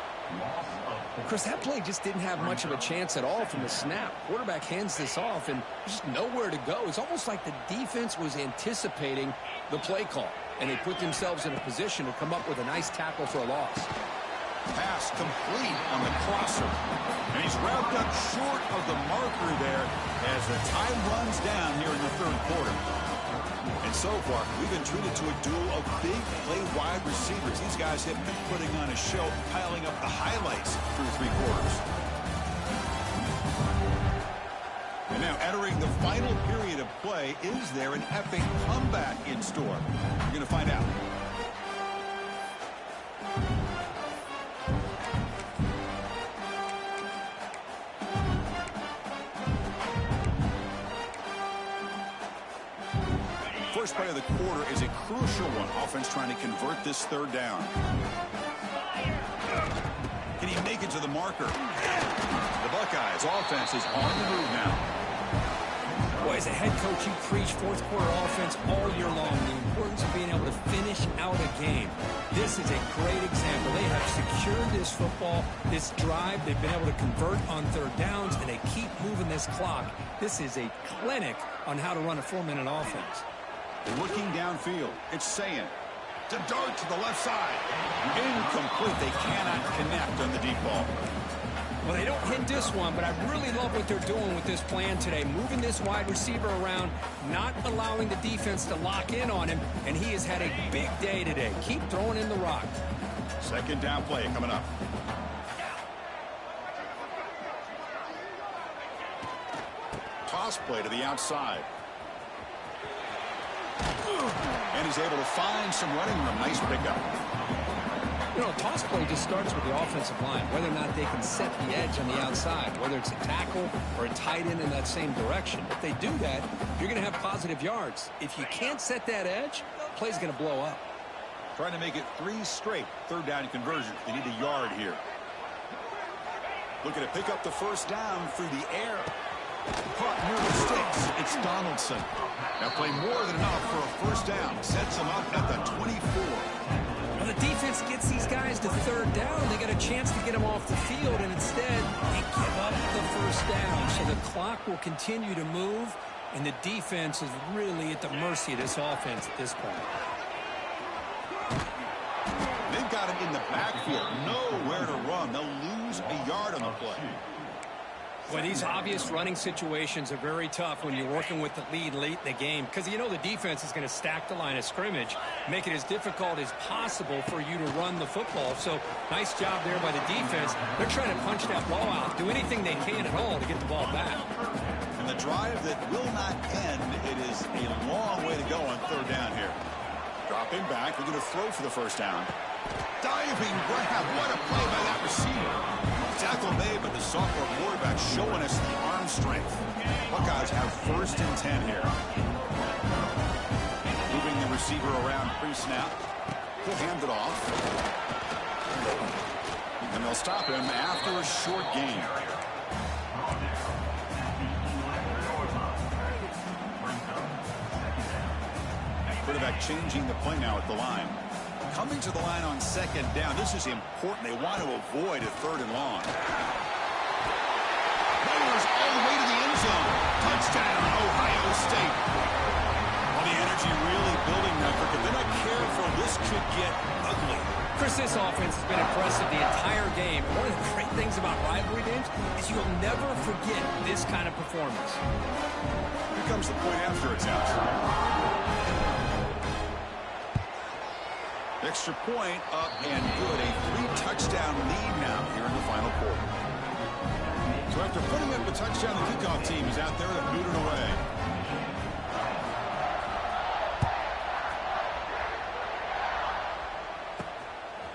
Speaker 3: Chris, that play just didn't have much of a chance at all from the snap. Quarterback hands this off, and just nowhere to go. It's almost like the defense was anticipating the play call, and they put themselves in a position to come up with a nice tackle for a loss.
Speaker 1: Pass complete on the crosser. And he's wrapped up short of the marker there as the time runs down here in the third quarter. And so far, we've been treated to a duel of big play wide receivers. These guys have been putting on a show, piling up the highlights through three quarters. And now entering the final period of play, is there an epic comeback in store? We're going to find out. First play of the quarter is a crucial one. Offense trying to convert this third down. Can he make it to the marker? The Buckeyes offense is on the move now.
Speaker 2: Boy, as a head coach, you preach fourth quarter offense all year long. The importance of being able to finish out a game. This is a great example. They have secured this football, this drive. They've been able to convert on third downs, and they keep moving this clock. This is a clinic on how to run a 4-minute offense.
Speaker 1: Looking downfield, it's Sayin. to dart to the left side. Incomplete. They cannot connect on the deep ball.
Speaker 2: Well, they don't hit this one, but I really love what they're doing with this plan today. Moving this wide receiver around, not allowing the defense to lock in on him, and he has had a big day today. Keep throwing in the rock.
Speaker 1: Second down play coming up. Toss play to the outside. And he's able to find some running room. Nice pickup.
Speaker 2: You know, toss play just starts with the offensive line, whether or not they can set the edge on the outside, whether it's a tackle or a tight end in that same direction. If they do that, you're going to have positive yards. If you can't set that edge, the play's going to blow up.
Speaker 1: Trying to make it 3 straight third down conversions. They need a yard here. Looking to pick up the first down through the air. Caught near the sticks. It's Donaldson. Now play more than enough for a first down. Sets them up at the 24.
Speaker 2: Well, the defense gets these guys to third down. They got a chance to get them off the field, and instead they give up the first down. So the clock will continue to move, and the defense is really at the mercy of this offense at this point.
Speaker 1: They've got him in the backfield. Nowhere to run. They'll lose a yard on the play.
Speaker 2: Well, these obvious running situations are very tough when you're working with the lead late in the game because you know the defense is going to stack the line of scrimmage, make it as difficult as possible for you to run the football. So nice job there by the defense. They're trying to punch that ball out, do anything they can at all to get the ball back.
Speaker 1: And the drive that will not end, it is a long way to go on third down here. Dropping back, they're going to throw for the first down. Diving grab, what a play by that receiver. Tackle made, but the sophomore quarterback showing us the arm strength. Buckeyes have first and 10 here. Moving the receiver around pre-snap. He'll hand it off. And they'll stop him after a short gain. Quarterback changing the play now at the line. Coming to the line on second down. This is important. They want to avoid a third and long. Runners all the way to the end zone. Touchdown, Ohio State. Well, the energy really building now. If they're not careful, this could get ugly.
Speaker 2: Chris, this offense has been impressive the entire game. One of the great things about rivalry games is you'll never forget this kind of performance.
Speaker 1: Here comes the point after attempt. Extra point up and good. A 3-touchdown lead now here in the final quarter. So after putting up a touchdown, the kickoff team is out there to boot it away.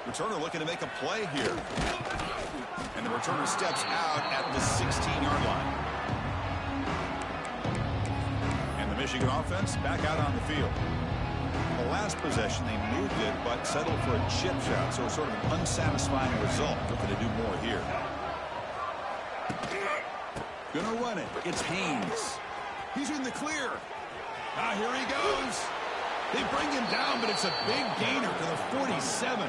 Speaker 1: Returner looking to make a play here. And the returner steps out at the 16-yard line. And the Michigan offense back out on the field. The last possession, they moved it, but settled for a chip shot, so sort of an unsatisfying result. Looking to do more here. Gonna run it. It's Haynes. He's in the clear. Now here he goes. They bring him down, but it's a big gainer to the 47.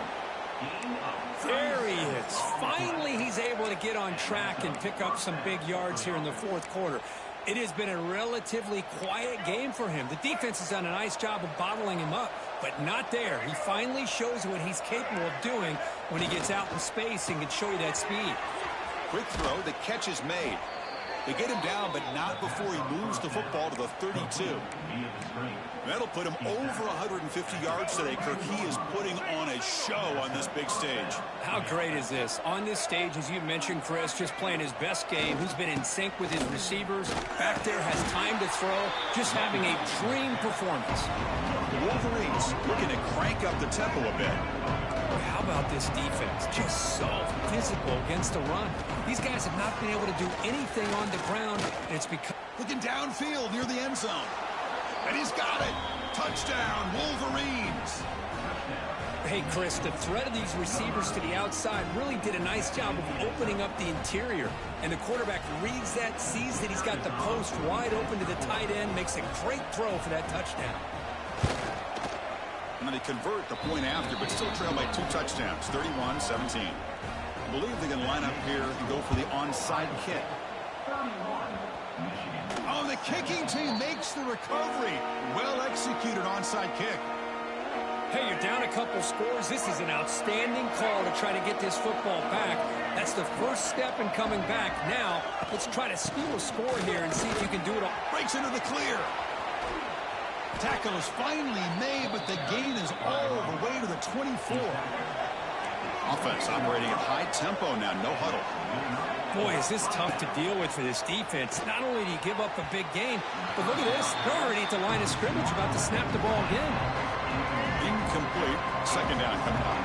Speaker 2: There he is. Finally, he's able to get on track and pick up some big yards here in the fourth quarter. It has been a relatively quiet game for him. The defense has done a nice job of bottling him up, but not there. He finally shows what he's capable of doing when he gets out in space and can show you that speed.
Speaker 1: Quick throw. The catch is made. They get him down, but not before he moves the football to the 32. That'll put him over 150 yards today, Kirk. He is putting on a show on this big stage.
Speaker 2: How great is this? On this stage, as you mentioned, Chris, just playing his best game. He's been in sync with his receivers. Back there, has time to throw. Just having a dream performance.
Speaker 1: The Wolverines looking to crank up the tempo a bit.
Speaker 2: How about this defense? Just so physical against the run. These guys have not been able to do anything on the ground, and it's because...
Speaker 1: Looking downfield near the end zone. And he's got it. Touchdown, Wolverines.
Speaker 2: Hey, Chris, the threat of these receivers to the outside really did a nice job of opening up the interior. And the quarterback reads that, sees that he's got the post wide open to the tight end, makes a great throw for that touchdown.
Speaker 1: And they convert the point after, but still trail by 2 touchdowns, 31-17. I believe they can line up here and go for the onside kick. Oh, the kicking team makes the recovery. Well executed onside kick.
Speaker 2: Hey, you're down a couple scores. This is an outstanding call to try to get this football back. That's the first step in coming back. Now, let's try to steal a score here and see if you can do it all.
Speaker 1: Breaks into the clear. Tackle is finally made, but the gain is all the way to the 24. Offense operating at high tempo now, no huddle.
Speaker 2: Boy, is this tough to deal with for this defense. Not only do you give up a big gain, but look at this. They're already at the line of scrimmage, about to snap the ball again.
Speaker 1: Incomplete. Second down coming up.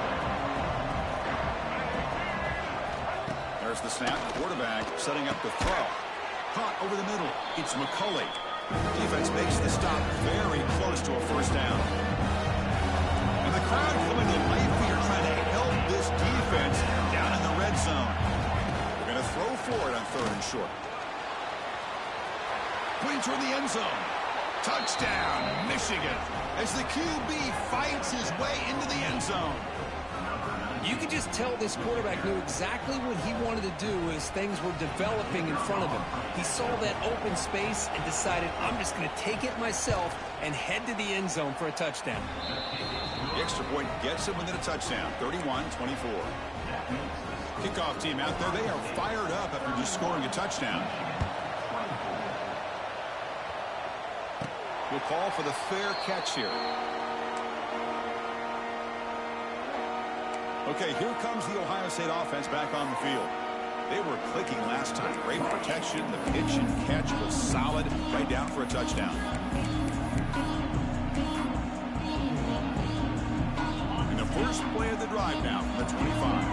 Speaker 1: There's the snap. Quarterback setting up the throw. Caught over the middle. It's McCulley. Defense makes the stop very close to a first down. And the crowd coming to life here trying to help this defense down in the red zone. They're going to throw for it on 3rd and short. Putting toward the end zone. Touchdown, Michigan, as the QB fights his way into the end zone.
Speaker 3: You could just tell this quarterback knew exactly what he wanted to do as things were developing in front of him. He saw that open space and decided, I'm just going to take it myself and head to the end zone for a touchdown.
Speaker 1: The extra point gets him within a touchdown, 31-24. Kickoff team out there, they are fired up after just scoring a touchdown. We'll call for the fair catch here. Okay, here comes the Ohio State offense back on the field. They were clicking last time. Great protection. The pitch and catch was solid. Right down for a touchdown. And the first play of the drive now from the 25.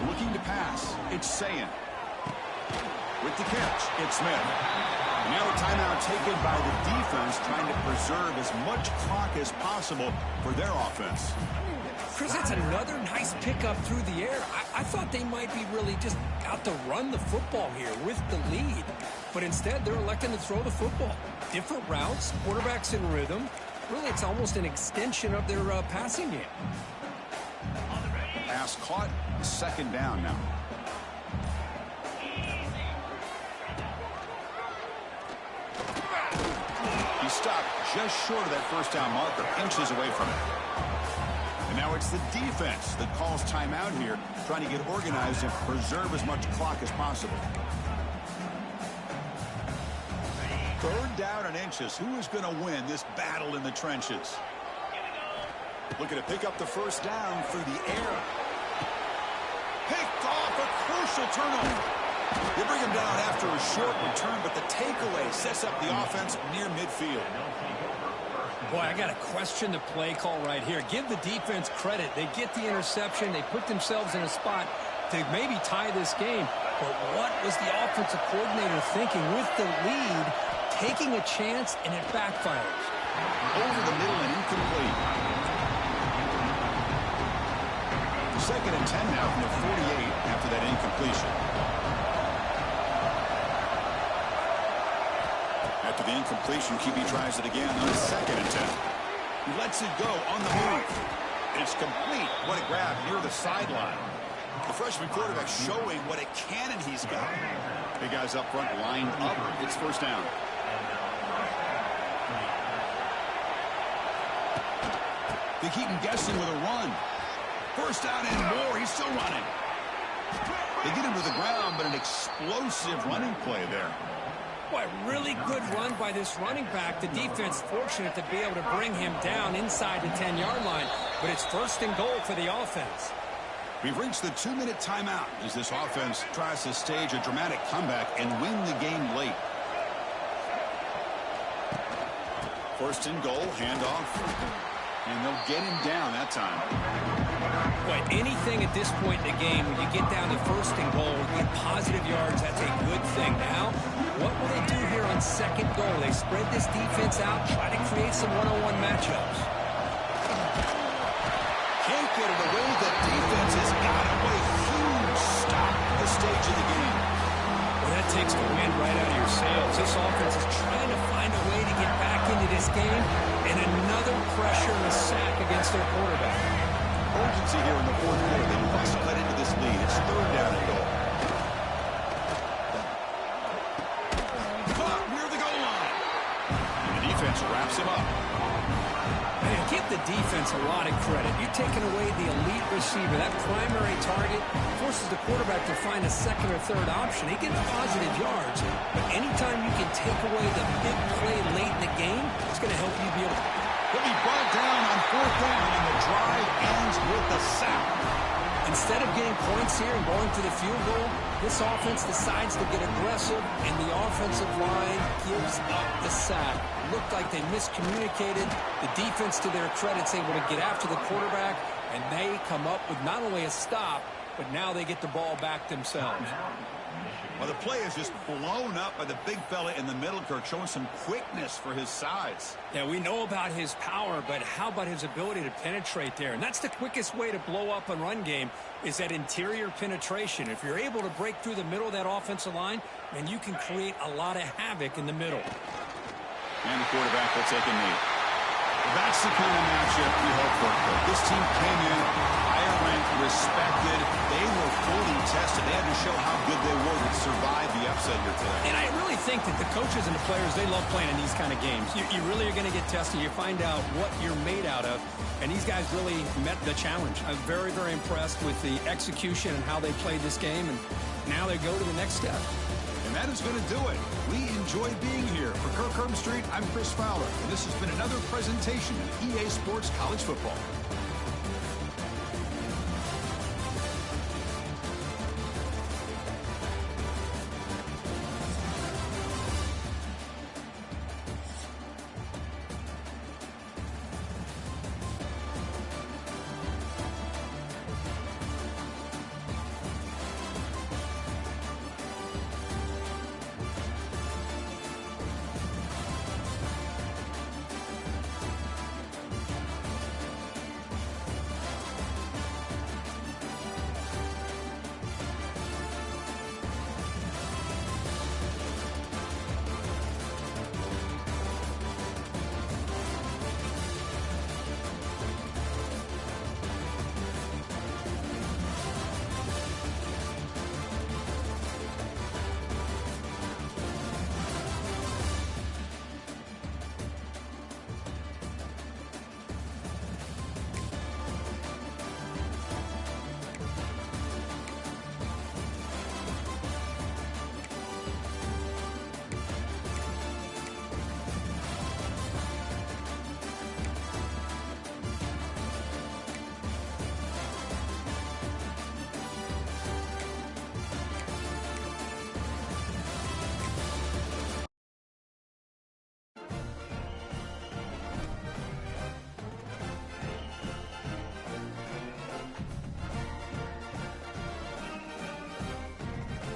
Speaker 1: Looking to pass. It's Sayin. With the catch, it's Smith. And now a timeout taken by the defense trying to preserve as much clock as possible for their offense.
Speaker 3: Chris, that's another nice pickup through the air. I thought they might be really just out to run the football here with the lead. But instead, they're electing to throw the football. Different routes, quarterbacks in rhythm. Really, it's almost an extension of their passing game.
Speaker 1: Pass caught, second down now. He stopped just short of that first down marker, inches away from it. And now it's the defense that calls timeout here, trying to get organized and preserve as much clock as possible. 3rd down and inches. Who is going to win this battle in the trenches? Looking to pick up the first down through the air. Picked off, a crucial turnover. They bring him down after a short return, but the takeaway sets up the offense near midfield.
Speaker 2: Boy, I got to question the play call right here. Give the defense credit. They get the interception. They put themselves in a spot to maybe tie this game. But what was the offensive coordinator thinking with the lead, taking a chance, and it backfires?
Speaker 1: Over the middle and incomplete. 2nd and 10 now from the 48 after that incompletion. After the incompletion, QB tries it again on 2nd and 10. He lets it go on the move. And it's complete. What a grab near the sideline. The freshman quarterback showing what a cannon he's got. Big guys up front lined up. It's first down. They keep him guessing with a run. First down and more. He's still running. They get him to the ground, but an explosive running play there.
Speaker 2: Boy, really good run by this running back. The defense fortunate to be able to bring him down inside the 10-yard line. But it's 1st and goal for the offense.
Speaker 1: We've reached the 2-minute timeout as this offense tries to stage a dramatic comeback and win the game late. 1st and goal, handoff. And they'll get him down that time.
Speaker 2: Boy, anything at this point in the game, when you get down to 1st and goal, get positive yards, that's a good thing. Now, what will they do here on 2nd goal? They spread this defense out, try to create some one-on-one matchups.
Speaker 1: Can't get it away. The defense has got him. What a huge stop at this stage of the game.
Speaker 2: Well, that takes the wind right out of your sails. This offense is trying to find a way to get back into this game, and another pressure and a sack against their quarterback.
Speaker 1: Urgency here in the 4th quarter. They must cut into this lead. It's 3rd down and goal. Caught near the goal line. And Defense wraps him up.
Speaker 2: Man, give the defense a lot of credit. You're taking away the elite receiver. That primary target forces the quarterback to find a second or third option. He gets positive yards, but anytime you can take away the big play late in the game, it's going to help you be able to...
Speaker 1: He'll be brought down on 4th down, and the drive ends with a sack.
Speaker 2: Instead of getting points here and going to the field goal, this offense decides to get aggressive, and the offensive line gives up the sack. Looked like they miscommunicated. The defense, to their credit, is able to get after the quarterback, and they come up with not only a stop, but now they get the ball back themselves.
Speaker 1: Well, the play is just blown up by the big fella in the middle, Kirk, showing some quickness for his size.
Speaker 2: Yeah, we know about his power, but how about his ability to penetrate there? And that's the quickest way to blow up a run game, is that interior penetration. If you're able to break through the middle of that offensive line, then you can create a lot of havoc in the middle.
Speaker 1: And the quarterback will take a knee. That's the kind of matchup we hope for. This team came in higher ranked, respected. They were fully tested. They had to show how good they were to survive the upset here today.
Speaker 2: And I really think that the coaches and the players, they love playing in these kind of games. You really are going to get tested. You find out what you're made out of. And these guys really met the challenge. I'm very, very impressed with the execution and how they played this game. And now they go to the next step.
Speaker 1: And that is going to do it. We enjoy being here. For Kirk Street, I'm Chris Fowler. And this has been another presentation of EA Sports College Football.